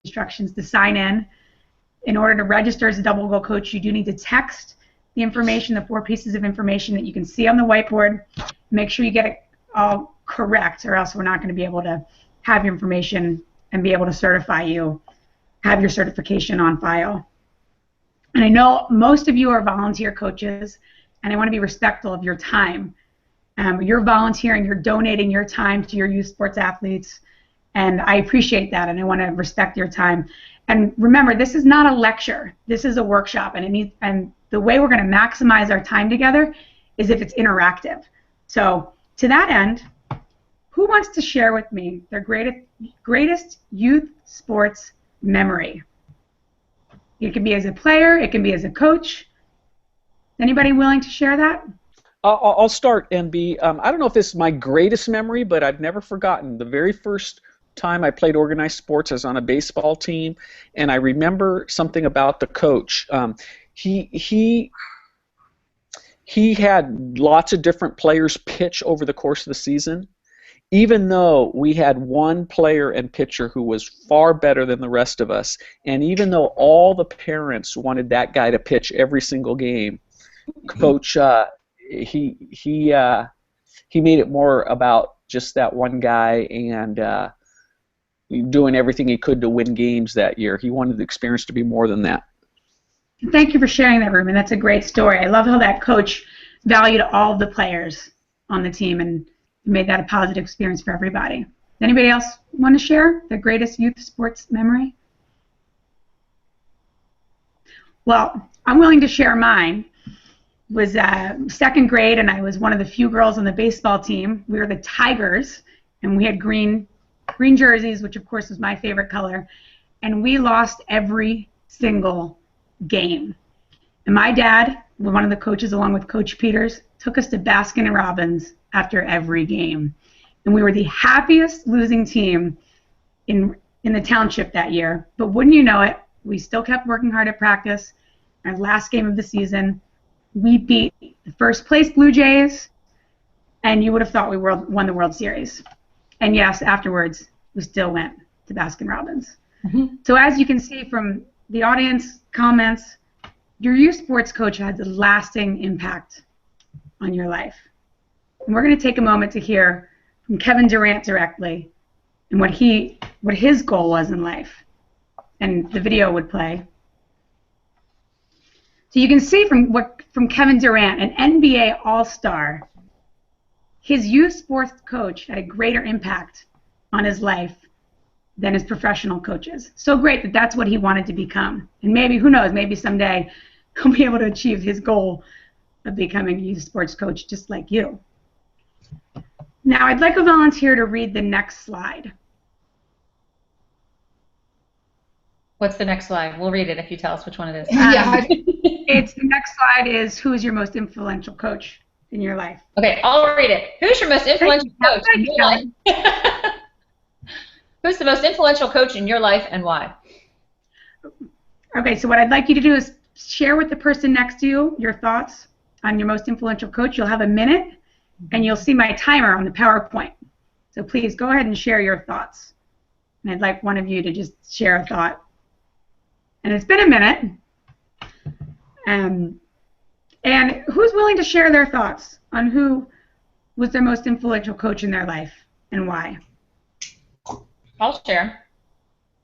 instructions to sign in. In order to register as a double goal coach, you do need to text the information, the 4 pieces of information that you can see on the whiteboard. Make sure you get it all correct, or else we're not going to be able to have your information and be able to certify you, have your certification on file. And I know most of you are volunteer coaches, and I want to be respectful of your time. You're volunteering, you're donating your time to your youth sports athletes, and I appreciate that, and I want to respect your time. And remember, this is not a lecture. This is a workshop, and the way we're going to maximize our time together is if it's interactive. So to that end, who wants to share with me their greatest youth sports memory? It can be as a player, it can be as a coach. Anybody willing to share that? I'll start, NB. I don't know if this is my greatest memory, but I've never forgotten the very first time I played organized sports. I was on a baseball team, and I remember something about the coach. He had lots of different players pitch over the course of the season, even though we had one player and pitcher who was far better than the rest of us, and even though all the parents wanted that guy to pitch every single game, Coach, he made it more about just that one guy and doing everything he could to win games that year. He wanted the experience to be more than that. Thank you for sharing that, Ruben. That's a great story. I love how that coach valued all of the players on the team and made that a positive experience for everybody. Anybody else want to share their greatest youth sports memory? Well, I'm willing to share mine. It was second grade, and I was one of the few girls on the baseball team. We were the Tigers, and we had green jerseys, which of course was my favorite color, and we lost every single game. And my dad, one of the coaches along with Coach Peters, took us to Baskin & Robbins after every game. And we were the happiest losing team in the township that year. But wouldn't you know it, we still kept working hard at practice. Our last game of the season, we beat the first place Blue Jays, and you would have thought we won the World Series. And yes, afterwards, we still went to Baskin Robbins. Mm-hmm. So as you can see from the audience comments, your youth sports coach has a lasting impact on your life. And we're going to take a moment to hear from Kevin Durant directly and what his goal was in life. And the video would play. So you can see from Kevin Durant, an NBA All-Star, his youth sports coach had a greater impact on his life than his professional coaches. So great that that's what he wanted to become. And maybe, who knows, maybe someday he'll be able to achieve his goal of becoming a youth sports coach just like you. Now I'd like a volunteer to read the next slide. What's the next slide? We'll read it if you tell us which one it is. The next slide is, who is your most influential coach in your life? Okay, I'll read it. Who's your most influential coach in your life? Who's the most influential coach in your life and why? Okay, so what I'd like you to do is share with the person next to you your thoughts on your most influential coach. You'll have a minute, and you'll see my timer on the PowerPoint. So please go ahead and share your thoughts. And I'd like one of you to just share a thought. And it's been a minute. And who's willing to share their thoughts on who was their most influential coach in their life and why? I'll share.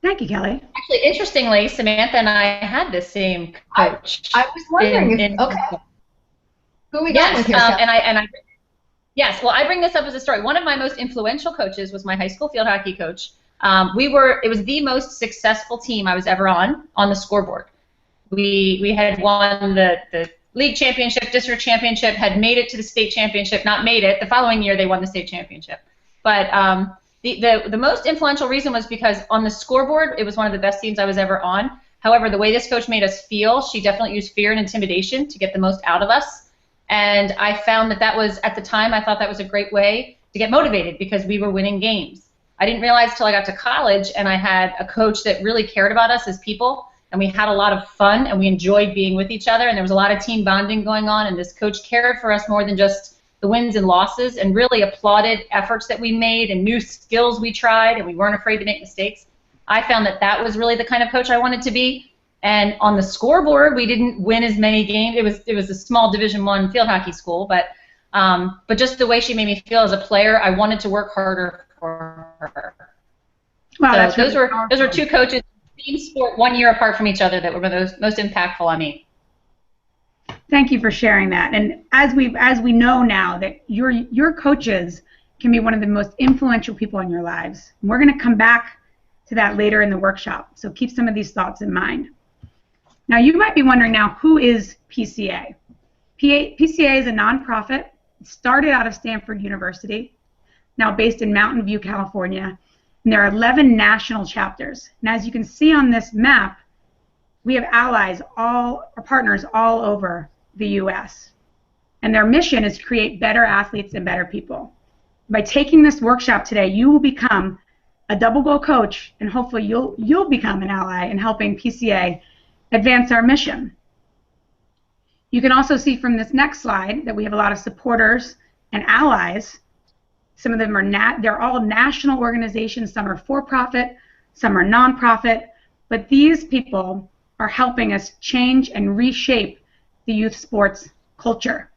Thank you, Kelly. Actually, interestingly, Samantha and I had the same coach. I was wondering. Okay. Who are we going with here? Yes. Well, I bring this up as a story. One of my most influential coaches was my high school field hockey coach. It was the most successful team I was ever on the scoreboard. We had won the league championship, district championship, had made it to the state championship, not made it. The following year they won the state championship. But the most influential reason was because on the scoreboard, it was one of the best teams I was ever on. However, the way this coach made us feel, she definitely used fear and intimidation to get the most out of us. And I found that was, at the time, I thought that was a great way to get motivated because we were winning games. I didn't realize till I got to college and I had a coach that really cared about us as people, and we had a lot of fun and we enjoyed being with each other, and there was a lot of team bonding going on, and this coach cared for us more than just the wins and losses and really applauded efforts that we made and new skills we tried, and we weren't afraid to make mistakes. I found that that was really the kind of coach I wanted to be. And on the scoreboard, we didn't win as many games. It was a small Division I field hockey school, but just the way she made me feel as a player, I wanted to work harder for her. Wow, so those were two coaches, team sport, 1 year apart from each other, that were most impactful on me. Thank you for sharing that. And as we know now that your coaches can be one of the most influential people in your lives. And we're going to come back to that later in the workshop. So keep some of these thoughts in mind. Now you might be wondering now, who is PCA? PCA is a nonprofit. It started out of Stanford University, now based in Mountain View, California. And there are 11 national chapters. And as you can see on this map, we have allies, our partners all over the U.S. And their mission is to create better athletes and better people. By taking this workshop today, you will become a double goal coach, and hopefully you'll become an ally in helping PCA advance our mission. You can also see from this next slide that we have a lot of supporters and allies. Some of them they're all national organizations. Some are for-profit, some are non-profit, but these people are helping us change and reshape the youth sports culture.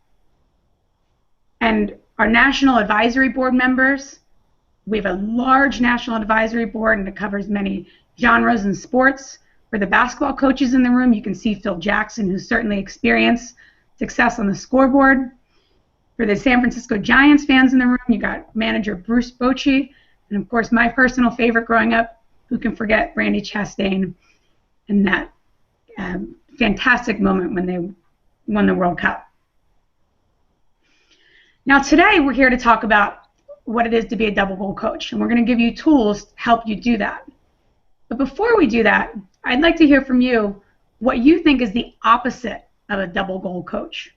And our national advisory board members, we have a large national advisory board, and it covers many genres in sports. For the basketball coaches in the room, you can see Phil Jackson, who's certainly experienced success on the scoreboard. For the San Francisco Giants fans in the room, you got manager Bruce Bochy, and of course my personal favorite growing up, who can forget Randy Chastain and that fantastic moment when they won the World Cup. Now today we're here to talk about what it is to be a double goal coach, and we're going to give you tools to help you do that. But before we do that, I'd like to hear from you what you think is the opposite of a double goal coach.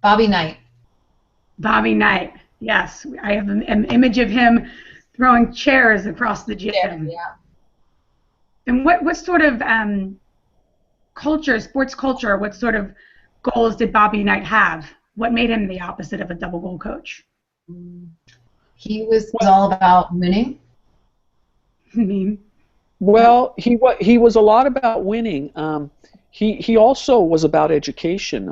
Bobby Knight. Bobby Knight, yes. I have an image of him throwing chairs across the gym. Yeah. And what sort of culture, sports culture, what sort of goals did Bobby Knight have? What made him the opposite of a double goal coach? He was all about winning. Well, he was a lot about winning. He also was about education.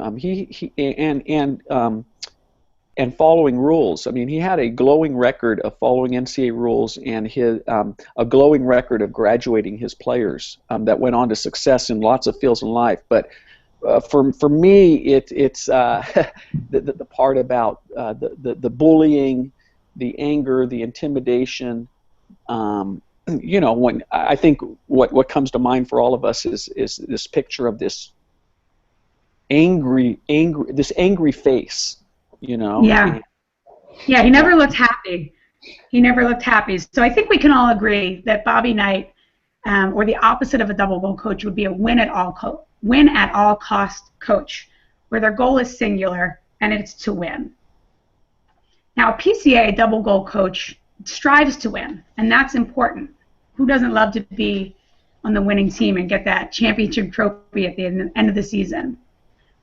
And following rules. I mean, he had a glowing record of following NCAA rules, and a glowing record of graduating his players that went on to success in lots of fields in life. But for me, it's the part about the bullying, the anger, the intimidation. When I think what comes to mind for all of us is this picture of this angry face. Yeah, he never looked happy. So I think we can all agree that Bobby Knight, or the opposite of a double goal coach, would be a win at all cost coach, where their goal is singular and it's to win. Now, a PCA double goal coach strives to win, and that's important. Who doesn't love to be on the winning team and get that championship trophy at the end of the season?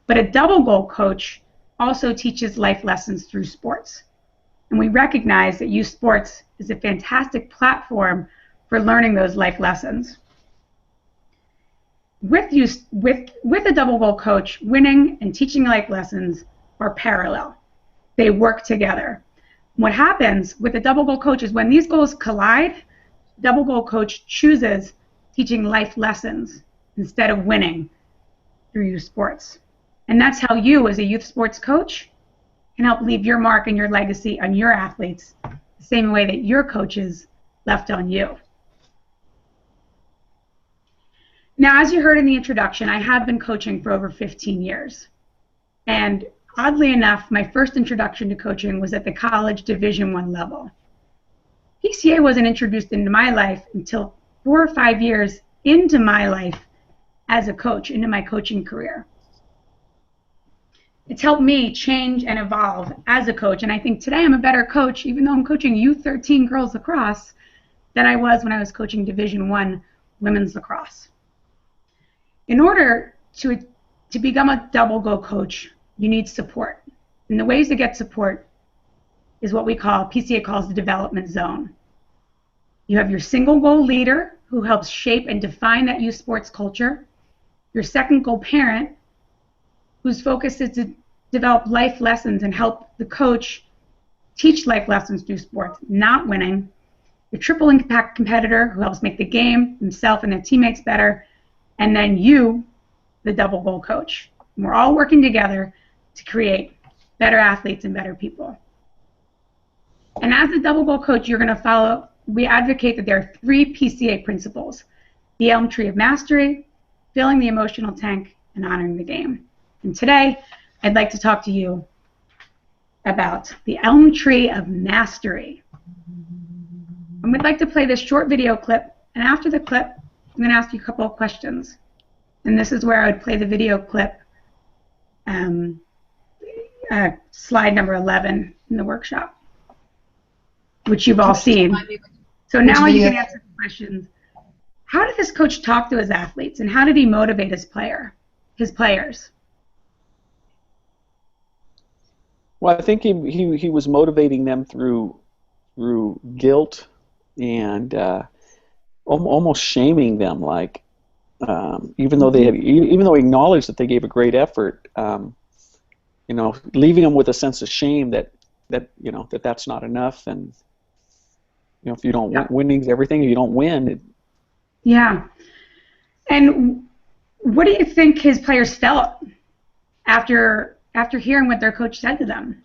But a double goal coach also teaches life lessons through sports. And we recognize that youth sports is a fantastic platform for learning those life lessons. With a double goal coach, winning and teaching life lessons are parallel. They work together. What happens with a double goal coach is when these goals collide, double goal coach chooses teaching life lessons instead of winning through youth sports. And that's how you, as a youth sports coach, can help leave your mark and your legacy on your athletes the same way that your coaches left on you. Now, as you heard in the introduction, I have been coaching for over 15 years. And oddly enough, my first introduction to coaching was at the college Division I level. PCA wasn't introduced into my life until 4 or 5 years into my life as a coach, into my coaching career. It's helped me change and evolve as a coach, and I think today I'm a better coach, even though I'm coaching U13 girls lacrosse, than I was when I was coaching Division I women's lacrosse. In order to become a double goal coach, you need support. And the ways to get support is what PCA calls the development zone. You have your single goal leader who helps shape and define that youth sports culture. Your second goal parent, whose focus is to develop life lessons and help the coach teach life lessons through sports, not winning. Your triple impact competitor, who helps make the game, himself, and their teammates better. And then you, the double goal coach. And we're all working together to create better athletes and better people. And as a double goal coach, you're going to follow, we advocate that there are 3 PCA principles: the Elm Tree of Mastery, filling the emotional tank, and honoring the game. And today, I'd like to talk to you about the Elm Tree of Mastery. And we'd like to play this short video clip, and after the clip, I'm going to ask you a couple of questions. And this is where I would play the video clip, slide number 11 in the workshop, which you've all seen. So now you can answer the questions. How did this coach talk to his athletes, and how did he motivate his players? Well, I think he was motivating them through guilt and almost shaming them, like even though he acknowledged that they gave a great effort, leaving them with a sense of shame that that's not enough, and if you don't winning's everything. If you don't win. Yeah. And what do you think his players felt after hearing what their coach said to them?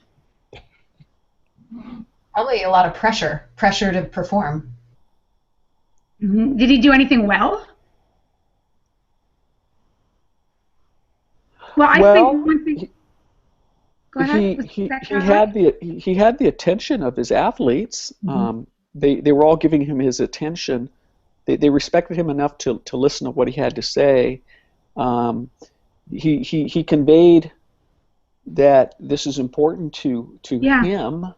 Probably a lot of pressure to perform. Mm-hmm. Did he do anything well? Well, I think one thing. Go ahead. He had the attention of his athletes. Mm-hmm. They were all giving him his attention. They respected him enough to listen to what he had to say. He conveyed that this is important to him.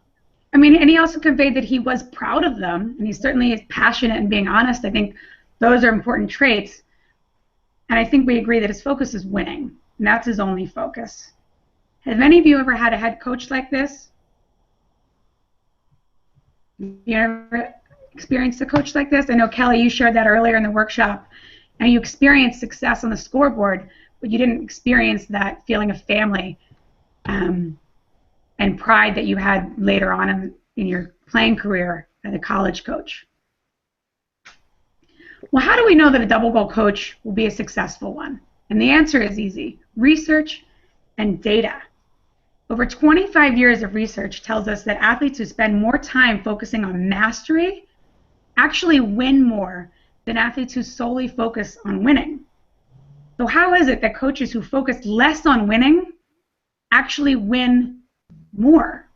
I mean, and he also conveyed that he was proud of them, and he certainly is passionate and being honest. I think those are important traits. And I think we agree that his focus is winning, and that's his only focus. Have any of you ever had a head coach like this? You ever experienced a coach like this? I know, Kelly, you shared that earlier in the workshop. Now, you experienced success on the scoreboard, but you didn't experience that feeling of family and pride that you had later on in your playing career as a college coach. Well, how do we know that a double goal coach will be a successful one? And the answer is easy: research and data. Over 25 years of research tells us that athletes who spend more time focusing on mastery actually win more than athletes who solely focus on winning. So how is it that coaches who focus less on winning actually win more?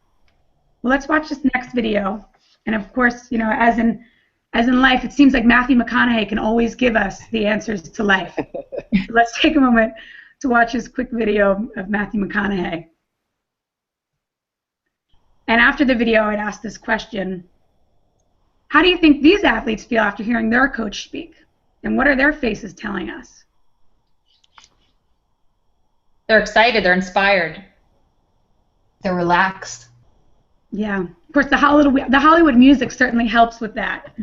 Well, let's watch this next video. And of course, as in life, it seems like Matthew McConaughey can always give us the answers to life. So let's take a moment to watch this quick video of Matthew McConaughey. And after the video, I'd ask this question: how do you think these athletes feel after hearing their coach speak? And what are their faces telling us? They're excited. They're inspired. They're relaxed. Yeah. Of course, the Hollywood music certainly helps with that.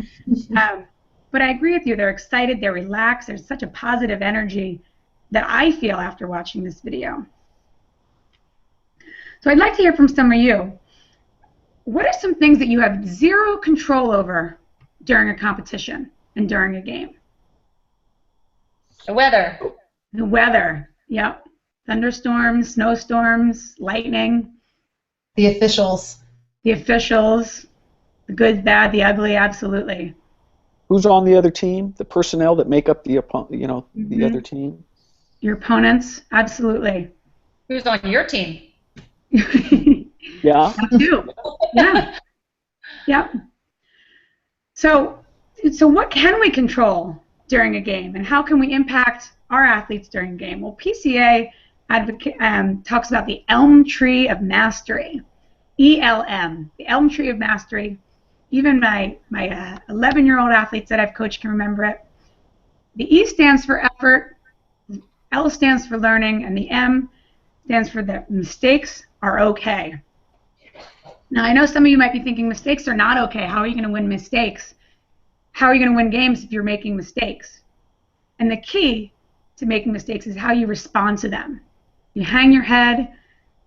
But I agree with you. They're excited. They're relaxed. There's such a positive energy that I feel after watching this video. So I'd like to hear from some of you. What are some things that you have zero control over during a competition and during a game? The weather. The weather, yep. Thunderstorms, snowstorms, lightning. The officials. The officials, the good, bad, the ugly, absolutely. Who's on the other team? The personnel that make up the the other team. Your opponents, absolutely. Who's on your team? Yeah. That too. Yeah. Yep. So what can we control during a game, and how can we impact our athletes during a game? Well, PCA talks about the Elm Tree of Mastery, ELM, the Elm Tree of Mastery. Even my 11-year-old athletes that I've coached can remember it. The E stands for effort, L stands for learning, and the M stands for the mistakes are okay. Now, I know some of you might be thinking mistakes are not okay. How are you going to win mistakes? how are you going to win games if you're making mistakes? And the key to making mistakes is how you respond to them. You hang your head,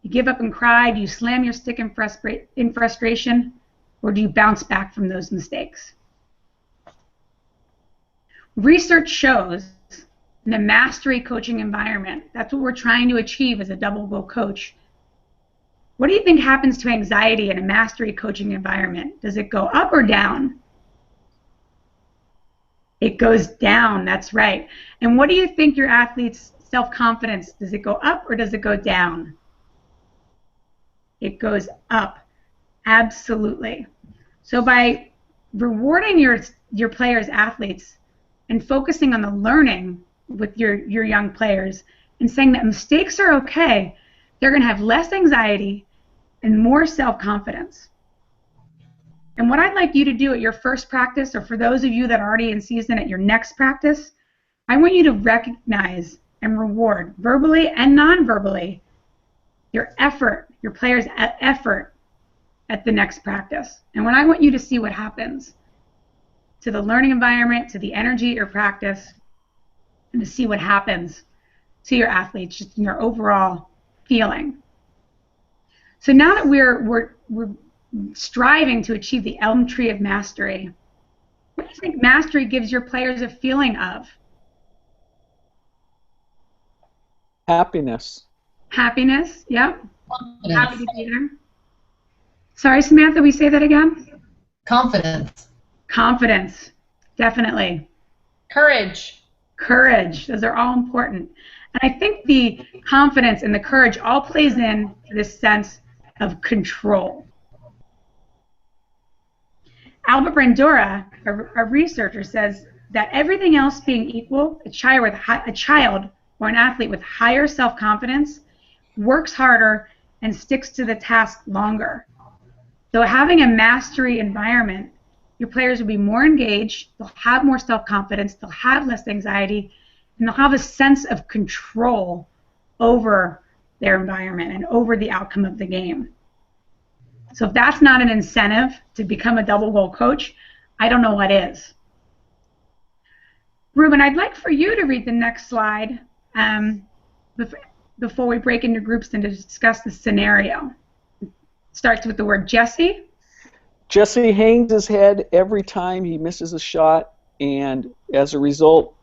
you give up and cry, do you slam your stick in frustration, or do you bounce back from those mistakes? Research shows in the mastery coaching environment, that's what we're trying to achieve as a double goal coach. What do you think happens to anxiety in a mastery coaching environment? Does it go up or down? It goes down, that's right. And what do you think your athletes' self-confidence, does it go up or does it go down? It goes up, absolutely. So by rewarding your players' athletes and focusing on the learning with your young players and saying that mistakes are okay, they're going to have less anxiety and more self-confidence. And what I'd like you to do at your first practice, or for those of you that are already in season at your next practice, I want you to recognize and reward, verbally and non-verbally, your effort, your players' effort at the next practice. And when I want you to see what happens to the learning environment, to the energy at your practice, and to see what happens to your athletes, just in your overall feeling. So now that we're striving to achieve the elm tree of mastery, what do you think mastery gives your players a feeling of? Happiness. Happiness, yep. Confidence. Happy to be there. Sorry, Samantha, we say that again? Confidence. Confidence, definitely. Courage. Courage, those are all important. And I think the confidence and the courage all plays in to this sense of control. Albert Bandura, a researcher, says that everything else being equal, a child or an athlete with higher self-confidence works harder and sticks to the task longer. So having a mastery environment, your players will be more engaged, they'll have more self-confidence, they'll have less anxiety, and they'll have a sense of control over their environment and over the outcome of the game. So if that's not an incentive to become a double goal coach, I don't know what is. Ruben, I'd like for you to read the next slide before we break into groups and to discuss the scenario. It starts with the word Jesse. Jesse hangs his head every time he misses a shot, and as a result,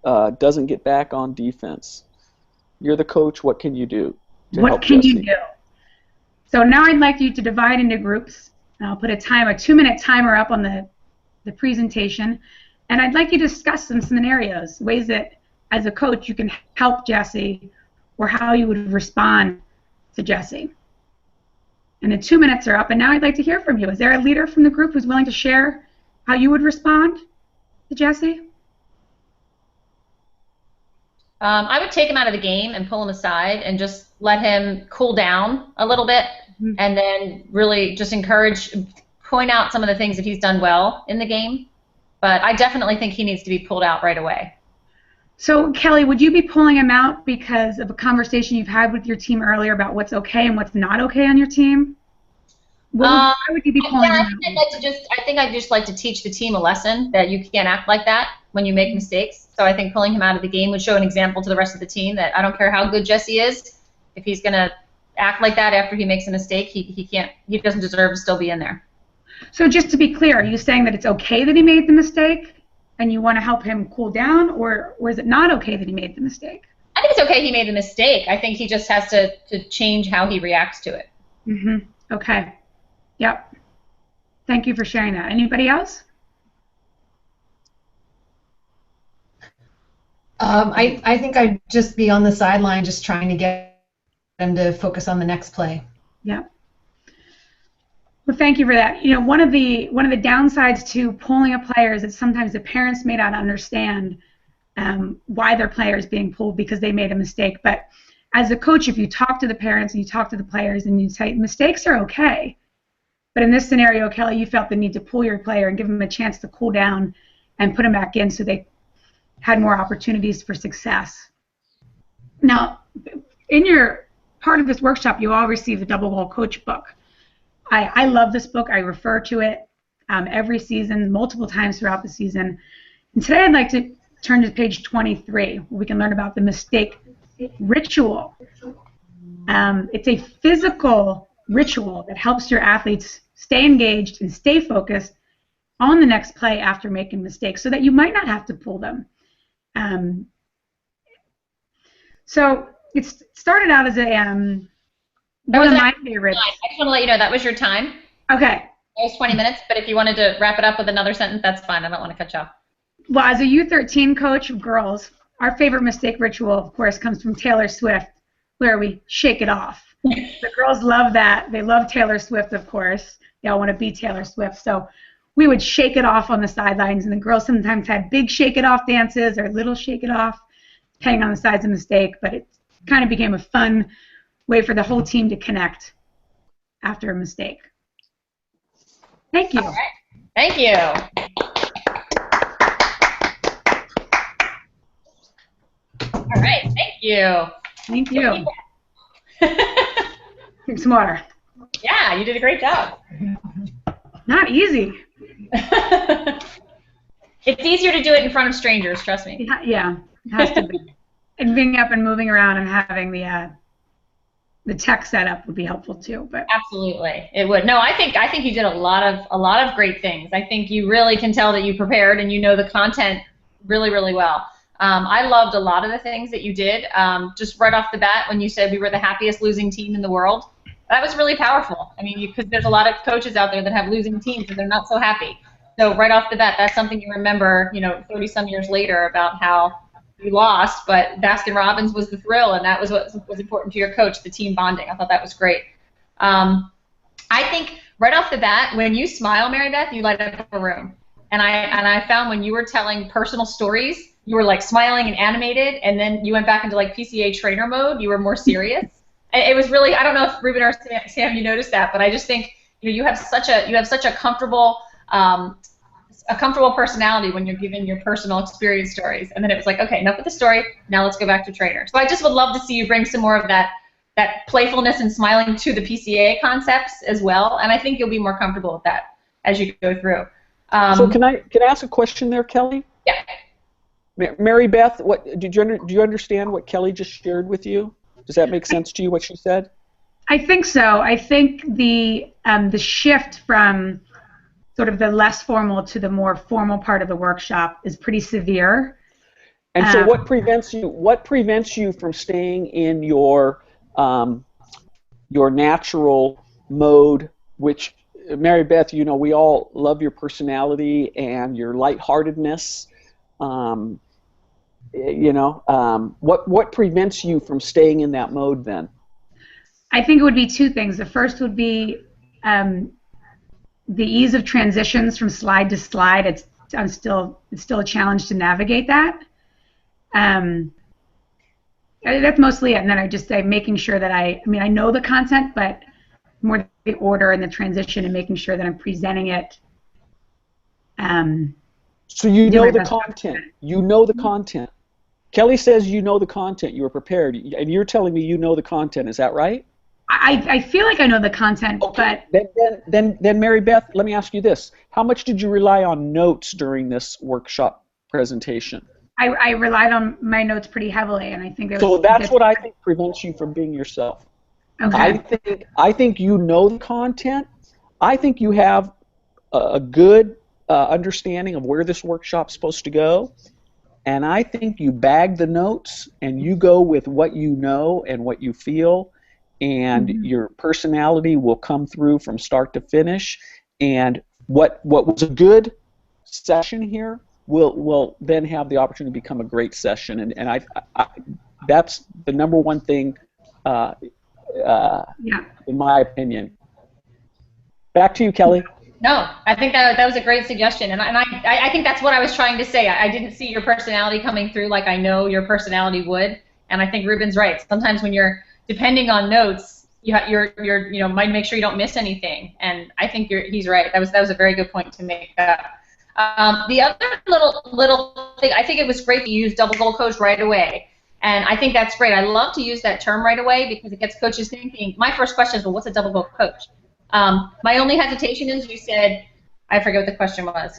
doesn't get back on defense. You're the coach. What can you do to help Jesse? What can you do? So now I'd like you to divide into groups. I'll put a 2-minute timer up on the presentation, and I'd like you to discuss some scenarios, ways that as a coach you can help Jesse, or how you would respond to Jesse. And the 2 minutes are up, and now I'd like to hear from you. Is there a leader from the group who's willing to share how you would respond to Jesse? I would take him out of the game and pull him aside and just let him cool down a little bit, and then really just point out some of the things that he's done well in the game. But I definitely think he needs to be pulled out right away. So, Kelly, would you be pulling him out because of a conversation you've had with your team earlier about what's okay and what's not okay on your team? Why would you be pulling him out? I think I'd just like to teach the team a lesson that you can't act like that when you make mistakes. So I think pulling him out of the game would show an example to the rest of the team that I don't care how good Jesse is, if he's going to act like that after he makes a mistake, he doesn't deserve to still be in there. So just to be clear, are you saying that it's okay that he made the mistake and you want to help him cool down, or is it not okay that he made the mistake? I think it's okay he made the mistake. I think he just has to change how he reacts to it. Okay. Yep. Thank you for sharing that. Anybody else? I think I'd just be on the sideline just trying to get them to focus on the next play. Yeah. Well, thank you for that. You know, one of the downsides to pulling a player is that sometimes the parents may not understand why their player is being pulled because they made a mistake. But as a coach, if you talk to the parents and you talk to the players and you say mistakes are okay, but in this scenario, Kelly, you felt the need to pull your player and give them a chance to cool down and put them back in so they had more opportunities for success. Now, in your part of this workshop, you all received the Double Goal Coach book. I love this book. I refer to it every season, multiple times throughout the season. And today I'd like to turn to page 23, where we can learn about the mistake ritual. It's a physical ritual that helps your athletes stay engaged and stay focused on the next play after making mistakes so that you might not have to pull them. So it started out as a one of my favorites. I just want to let you know that was your time. Okay. It was 20 minutes, but if you wanted to wrap it up with another sentence, that's fine. I don't want to cut you off. Well, as a U13 coach of girls, our favorite mistake ritual, of course, comes from Taylor Swift, where we shake it off. The girls love that. They love Taylor Swift, of course. They all want to be Taylor Swift. So we would shake it off on the sidelines, and the girls sometimes had big shake it off dances or little shake it off, depending on the size of the mistake. But it kind of became a fun way for the whole team to connect after a mistake. Thank you. All right. Thank you. All right. Thank you. Thank you. Drink some water. Yeah, you did a great job. Not easy. It's easier to do it in front of strangers, trust me. Yeah, it has to be. And being up and moving around and having the tech setup would be helpful too. But absolutely, it would. No, I think you did a lot of great things. I think you really can tell that you prepared and you know the content really, really well. I loved a lot of the things that you did. Just right off the bat, when you said we were the happiest losing team in the world, that was really powerful. I mean, because there's a lot of coaches out there that have losing teams and they're not so happy. So right off the bat, that's something you remember, 30-some years later about how you lost, but Baskin-Robbins was the thrill, and that was what was important to your coach, the team bonding. I thought that was great. I think right off the bat, when you smile, Mary Beth, you light up a room. And I found when you were telling personal stories, you were like smiling and animated, and then you went back into like PCA trainer mode. You were more serious. It was really, I don't know if Ruben or Sam, you noticed that, but I just think you have such a comfortable personality when you're giving your personal experience stories. And then it was like, okay, enough with the story. Now let's go back to trainer. So I just would love to see you bring some more of that playfulness and smiling to the PCA concepts as well. And I think you'll be more comfortable with that as you go through. So can I ask a question there, Kelly? Yeah. Mary Beth, do you understand what Kelly just shared with you? Does that make sense to you, what she said? I think so. I think the shift from sort of the less formal to the more formal part of the workshop is pretty severe. And so what prevents you from staying in your natural mode, which, Mary Beth, we all love your personality and your lightheartedness. What prevents you from staying in that mode then? I think it would be two things. The first would be the ease of transitions from slide to slide. It's still a challenge to navigate that. That's mostly it. And then I just say making sure that I know the content, but more the order and the transition and making sure that I'm presenting it. So you know the content. You know the content. Kelly says you know the content. You were prepared, and you're telling me you know the content. Is that right? I feel like I know the content, okay. But then Mary Beth, let me ask you this: how much did you rely on notes during this workshop presentation? I relied on my notes pretty heavily, and I think that's what I think prevents you from being yourself. Okay. I think you know the content. I think you have a good understanding of where this workshop's supposed to go, and I think you bag the notes and you go with what you know and what you feel, and your personality will come through from start to finish. And what was a good session here will then have the opportunity to become a great session, and I that's the number one thing. In my opinion. Back to you, Kelly. No, I think that was a great suggestion, and I think that's what I was trying to say. I didn't see your personality coming through like I know your personality would, and I think Ruben's right. Sometimes when you're depending on notes, you're might make sure you don't miss anything, and I think he's right. That was a very good point to make. The other little thing, I think it was great to use double goal coach right away. And I think that's great. I love to use that term right away because it gets coaches thinking. My first question is, well, what's a double goal coach? My only hesitation is you said I forget what the question was.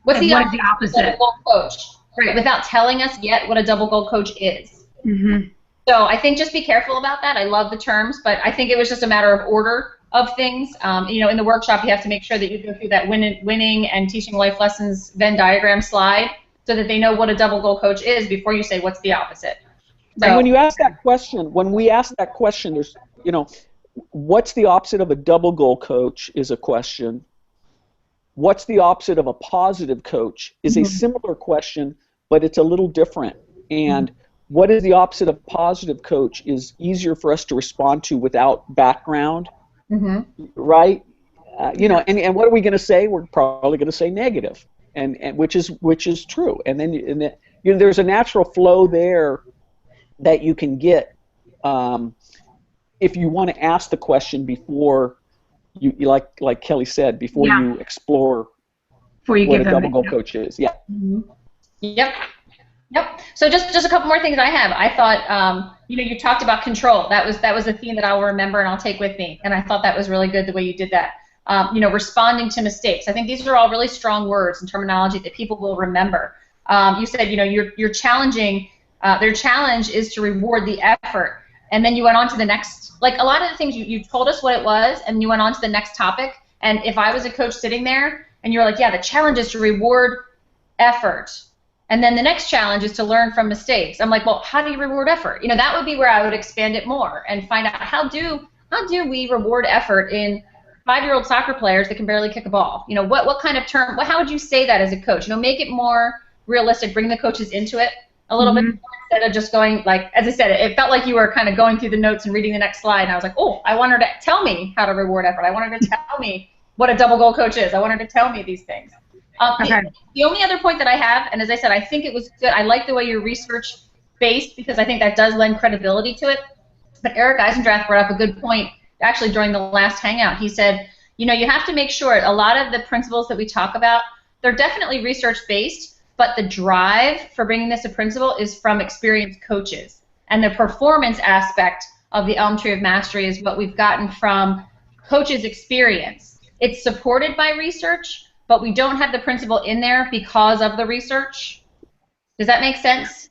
What's the what is the opposite? Double goal coach? Right, without telling us yet what a double goal coach is. Mm-hmm. So I think just be careful about that. I love the terms, but I think it was just a matter of order of things. In the workshop, you have to make sure that you go through that winning and teaching life lessons Venn diagram slide so that they know what a double goal coach is before you say what's the opposite. So, and when you ask that question, when we ask that question, there's, what's the opposite of a double goal coach is a question. What's the opposite of a positive coach is a similar question, but it's a little different. And what is the opposite of positive coach is easier for us to respond to without background, right? And what are we going to say? We're probably going to say negative, and which is true. And then there's a natural flow there that you can get if you want to ask the question before you like Kelly said, before you explore what a double goal coach is. Yeah. Yep. So just a couple more things I have. I thought, you talked about control. That was a theme that I'll remember and I'll take with me. And I thought that was really good the way you did that. Responding to mistakes. I think these are all really strong words and terminology that people will remember. You said, you're challenging. Their challenge is to reward the effort. And then you went on to the next, like a lot of the things you told us what it was, and you went on to the next topic. And if I was a coach sitting there, and you were like, yeah, the challenge is to reward effort. And then the next challenge is to learn from mistakes. I'm like, well, how do you reward effort? That would be where I would expand it more and find out how do we reward effort in 5-year-old soccer players that can barely kick a ball? What kind of term? How would you say that as a coach? Make it more realistic. Bring the coaches into it a little bit more instead of just going like, as I said, it felt like you were kind of going through the notes and reading the next slide. And I was like, oh, I want her to tell me how to reward effort. I want her to tell me what a double goal coach is. I want her to tell me these things. The only other point that I have, and as I said, I think it was good. I like the way you're research-based because I think that does lend credibility to it. But Eric Eisendrath brought up a good point actually during the last hangout. He said, you have to make sure a lot of the principles that we talk about, they're definitely research-based, but the drive for bringing this to principle is from experienced coaches. And the performance aspect of the Elm Tree of Mastery is what we've gotten from coaches' experience. It's supported by research, but we don't have the principle in there because of the research. Does that make sense?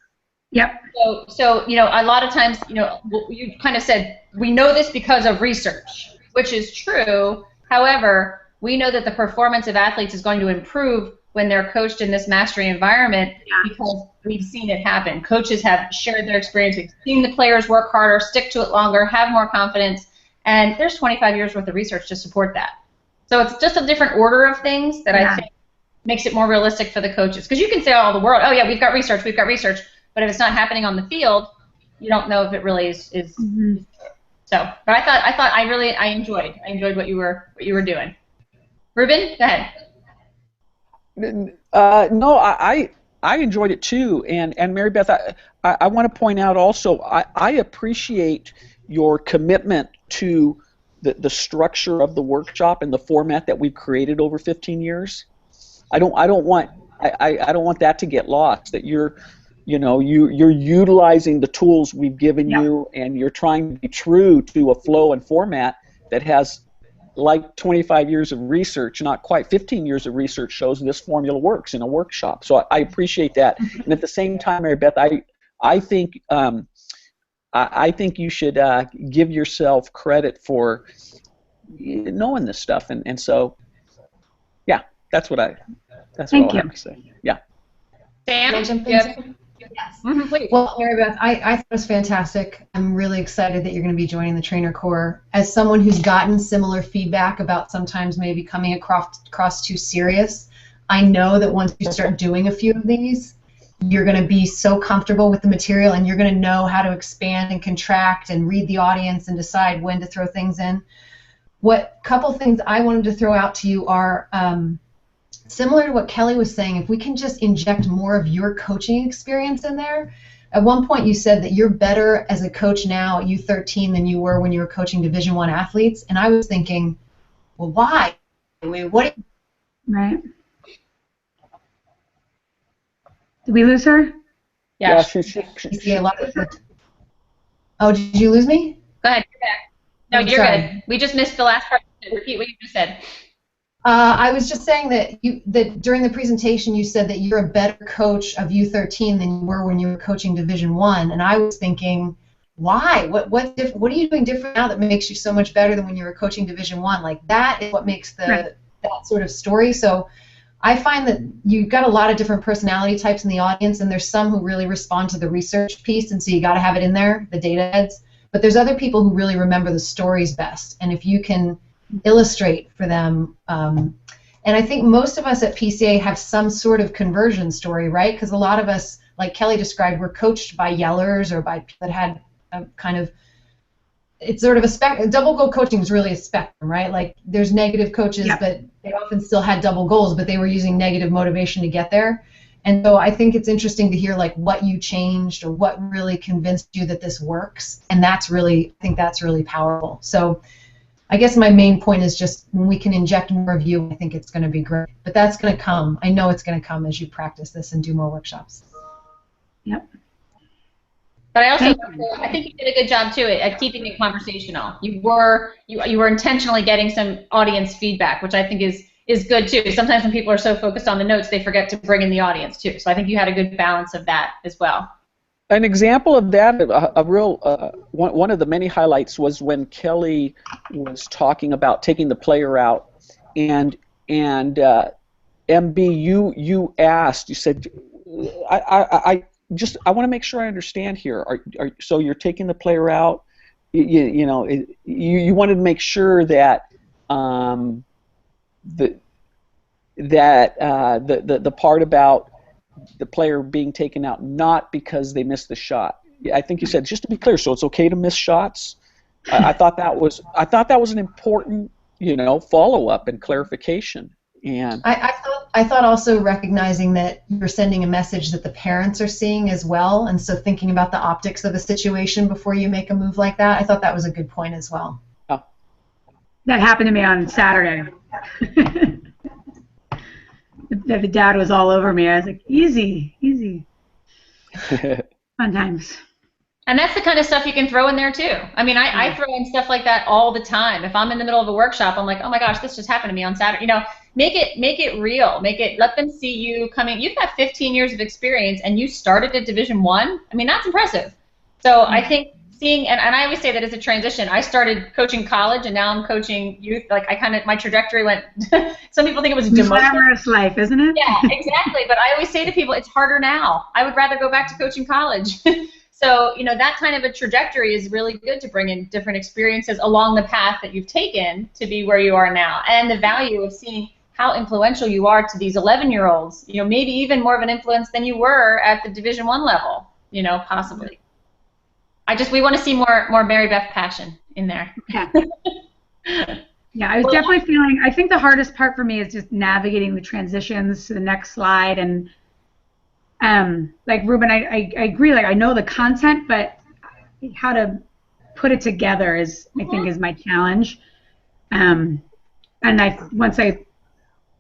Yep. So a lot of times, you kind of said, we know this because of research, which is true. However, we know that the performance of athletes is going to improve when they're coached in this mastery environment because we've seen it happen. Coaches have shared their experience. We've seen the players work harder, stick to it longer, have more confidence, and there's 25 years worth of research to support that. So it's just a different order of things that I think makes it more realistic for the coaches. Because you can say all the world, oh yeah, we've got research, but if it's not happening on the field, you don't know if it really is. So, but I enjoyed what you were doing. Ruben, go ahead. No, I enjoyed it too, and Mary Beth, I want to point out also, I appreciate your commitment to the structure of the workshop and the format that we've created over 15 years. I don't want that to get lost. That you're utilizing the tools we've given you, and you're trying to be true to a flow and format that has, like 25 years of research, not quite 15 years of research shows this formula works in a workshop. So I appreciate that. And at the same time, Mary Beth, I think you should give yourself credit for knowing this stuff. And so, yeah, that's what I have to say. Yeah. Sam? Yes. Well, Mary Beth, I thought it was fantastic. I'm really excited that you're going to be joining the Trainer Corps. As someone who's gotten similar feedback about sometimes maybe coming across too serious, I know that once you start doing a few of these, you're going to be so comfortable with the material, and you're going to know how to expand and contract and read the audience and decide when to throw things in. Couple things I wanted to throw out to you are similar to what Kelly was saying. If we can just inject more of your coaching experience in there. At one point you said that you're better as a coach now at U13 than you were when you were coaching Division I athletes, and I was thinking, well, why? What? Right. Did we lose her? Yeah. Oh, did you lose me? Go ahead. You're back. No, you're good. We just missed the last part. Repeat what you just said. I was just saying that during the presentation you said that you're a better coach of U13 than you were when you were coaching Division I, and I was thinking, why? What are you doing different now that makes you so much better than when you were coaching Division I? Like that is what makes that sort of story. So I find that you've got a lot of different personality types in the audience, and there's some who really respond to the research piece, and so you got to have it in there, the data heads. But there's other people who really remember the stories best, and if you can illustrate for them, and I think most of us at PCA have some sort of conversion story, right? Because a lot of us, like Kelly described, were coached by yellers or by people that had a kind of, it's sort of a spectrum. Double goal coaching is really a spectrum, right? Like there's negative coaches, but they often still had double goals, but they were using negative motivation to get there. And so I think it's interesting to hear like what you changed or what really convinced you that this works, and that's really, I think that's really powerful. So I guess my main point is just when we can inject more of you, I think it's going to be great. But that's going to come. I know it's going to come as you practice this and do more workshops. Yep. But I also think you did a good job too at keeping it conversational. You were intentionally getting some audience feedback, which I think is good too. Sometimes when people are so focused on the notes, they forget to bring in the audience too. So I think you had a good balance of that as well. An example of that, a real one of the many highlights was when Kelly was talking about taking the player out, and MB, you asked, you said, I want to make sure I understand here. So you're taking the player out, you wanted to make sure that the part about the player being taken out not because they missed the shot. I think you said, just to be clear, so it's okay to miss shots. I thought that was an important follow-up and clarification. And I thought also recognizing that you're sending a message that the parents are seeing as well, and so thinking about the optics of a situation before you make a move like that, I thought that was a good point as well. Oh. That happened to me on Saturday. The dad was all over me. I was like, easy. Fun times. And that's the kind of stuff you can throw in there too. I mean, I throw in stuff like that all the time. If I'm in the middle of a workshop, I'm like, oh my gosh, this just happened to me on Saturday. Make it real. Let them see you coming. You've got 15 years of experience, and you started at Division I. I mean, that's impressive. So I think seeing, and I always say that as a transition, I started coaching college, and now I'm coaching youth. Like my trajectory went. Some people think it was demotion. Glamorous life, isn't it? Yeah, exactly. But I always say to people, it's harder now. I would rather go back to coaching college. So, that kind of a trajectory is really good to bring in different experiences along the path that you've taken to be where you are now. And the value of seeing how influential you are to these 11-year-olds, maybe even more of an influence than you were at the Division I level, possibly. We want to see more Mary Beth passion in there. Yeah. Yeah, I was definitely feeling, I think the hardest part for me is just navigating the transitions to the next slide, and like Ruben, I agree, like I know the content, but how to put it together I think is my challenge. And once I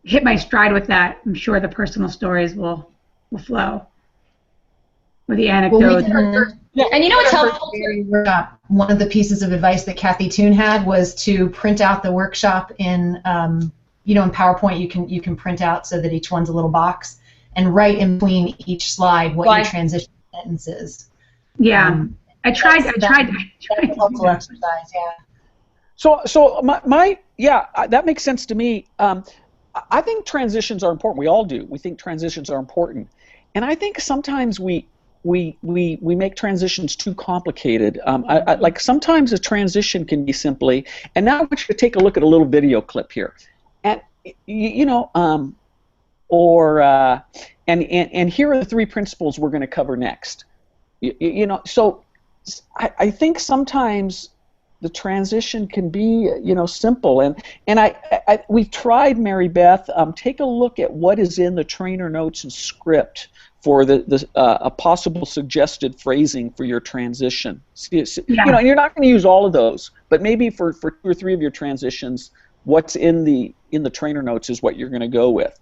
hit my stride with that, I'm sure the personal stories will flow with the anecdotes. And what's helpful? One of the pieces of advice that Kathy Toon had was to print out the workshop in in PowerPoint. You can print out so that each one's a little box, and write in between each slide what your transition sentence is. Yeah, I tried. That's a helpful exercise. Yeah. So that makes sense to me. I think transitions are important. We all do. We think transitions are important, and I think sometimes we make transitions too complicated. Like sometimes a transition can be simply, and now I want you to take a look at a little video clip here, and and here are the 3 principles we're going to cover next. So I think sometimes the transition can be simple, and we've tried, Mary Beth. Take a look at what is in the trainer notes and script for a possible suggested phrasing for your transition. And you're not going to use all of those, but maybe for 2 or 3 of your transitions, what's in the trainer notes is what you're going to go with.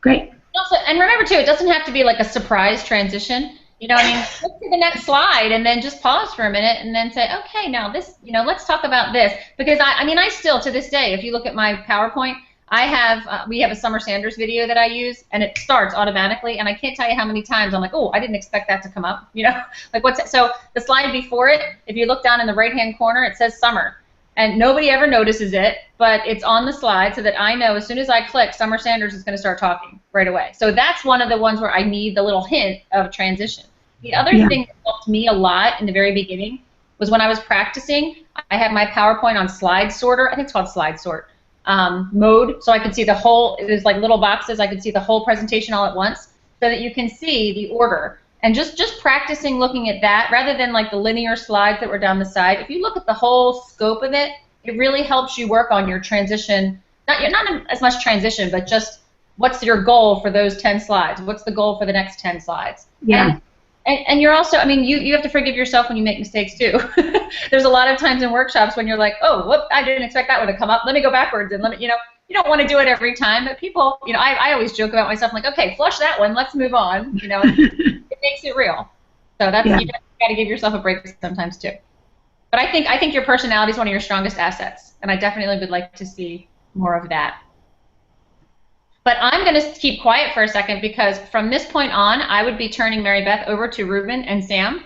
Great. Also, and remember too, it doesn't have to be like a surprise transition. You know, I mean, look to the next slide and then just pause for a minute and then say, okay, now this, you know, let's talk about this. Because I mean, I still, to this day, if you look at my PowerPoint, I have, we have a Summer Sanders video that I use, and it starts automatically, and I can't tell you how many times I'm like, oh, I didn't expect that to come up, you know? Like, what's it? So the slide before it, if you look down in the right-hand corner, it says summer. And nobody ever notices it, but it's on the slide so that I know as soon as I click, Summer Sanders is going to start talking right away. So that's one of the ones where I need the little hint of transition. The other thing that helped me a lot in the very beginning was when I was practicing, I had my PowerPoint on slide sorter. I think it's called slide sort mode, so I could see the whole, it was like little boxes, I could see the whole presentation all at once so that you can see the order. And just practicing looking at that rather than like the linear slides that were down the side. If you look at the whole scope of it, it really helps you work on your transition. Not as much transition, but just what's your goal for those 10 slides? What's the goal for the next 10 slides? Yeah. And you're also, I mean, you have to forgive yourself when you make mistakes too. There's a lot of times in workshops when you're like, oh, whoop, I didn't expect that one to come up. Let me go backwards and let me, you know, you don't want to do it every time, but people, you know, I always joke about myself, I'm like, okay, flush that one, let's move on, you know. It makes it real. So that's, you got to give yourself a break sometimes too. But I think your personality is one of your strongest assets, and I definitely would like to see more of that. But I'm going to keep quiet for a second because from this point on, I would be turning Mary Beth over to Ruben and Sam.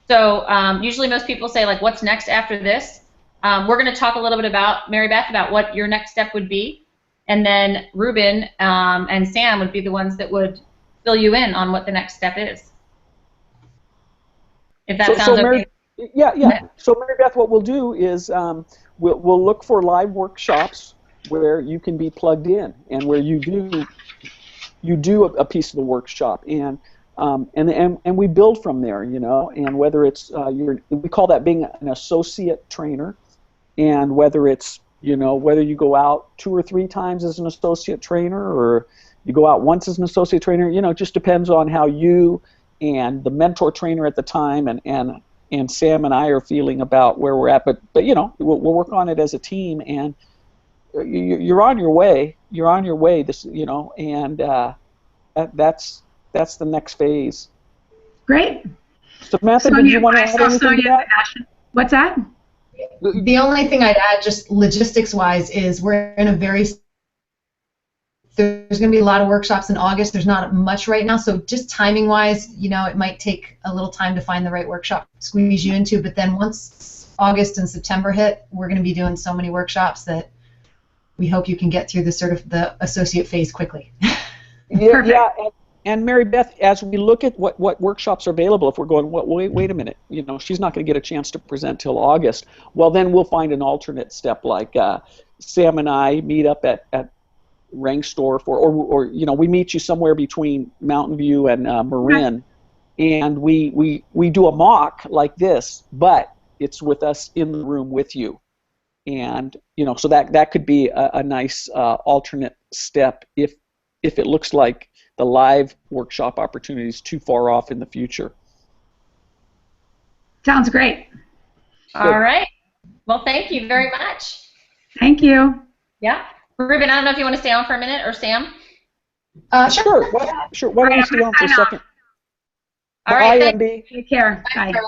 So usually most people say, like, what's next after this? We're going to talk a little bit about, Mary Beth, about what your next step would be. And then Ruben and Sam would be the ones that would fill you in on what the next step is. If that sounds okay. Yeah. So Mary Beth, what we'll do is we'll look for live workshops where you can be plugged in and where you do a piece of the workshop, and we build from there, you know. And whether it's we call that being an associate trainer, and whether it's, you know, whether you go out 2 or 3 times as an associate trainer or you go out once as an associate trainer, you know, it just depends on how you and the mentor trainer at the time and Sam and I are feeling about where we're at. But you know, we'll work on it as a team, and you're on your way. You're on your way. This, you know, and that's the next phase. Great. Samantha, did you want to add anything to that? What's that? The only thing I'd add, just logistics-wise, is we're in a very, there's going to be a lot of workshops in August. There's not much right now, so just timing-wise, you know, it might take a little time to find the right workshop to squeeze you into. But then once August and September hit, we're going to be doing so many workshops that we hope you can get through the associate phase quickly. Yeah. And Mary Beth, as we look at what workshops are available, if we're going, wait a minute, you know, she's not going to get a chance to present till August. Well, then we'll find an alternate step, like Sam and I meet up at Rangsdorf, or you know, we meet you somewhere between Mountain View and Marin, and we do a mock like this, but it's with us in the room with you. And you know, so that could be a nice alternate step if it looks like the live workshop opportunity is too far off in the future. Sounds great. All right. Well, thank you very much. Thank you. Yeah. Ruben, I don't know if you want to stay on for a minute, or Sam? Sure. Why don't you stay on for a second? All right. Bye, MB. Take care. Bye. Bye.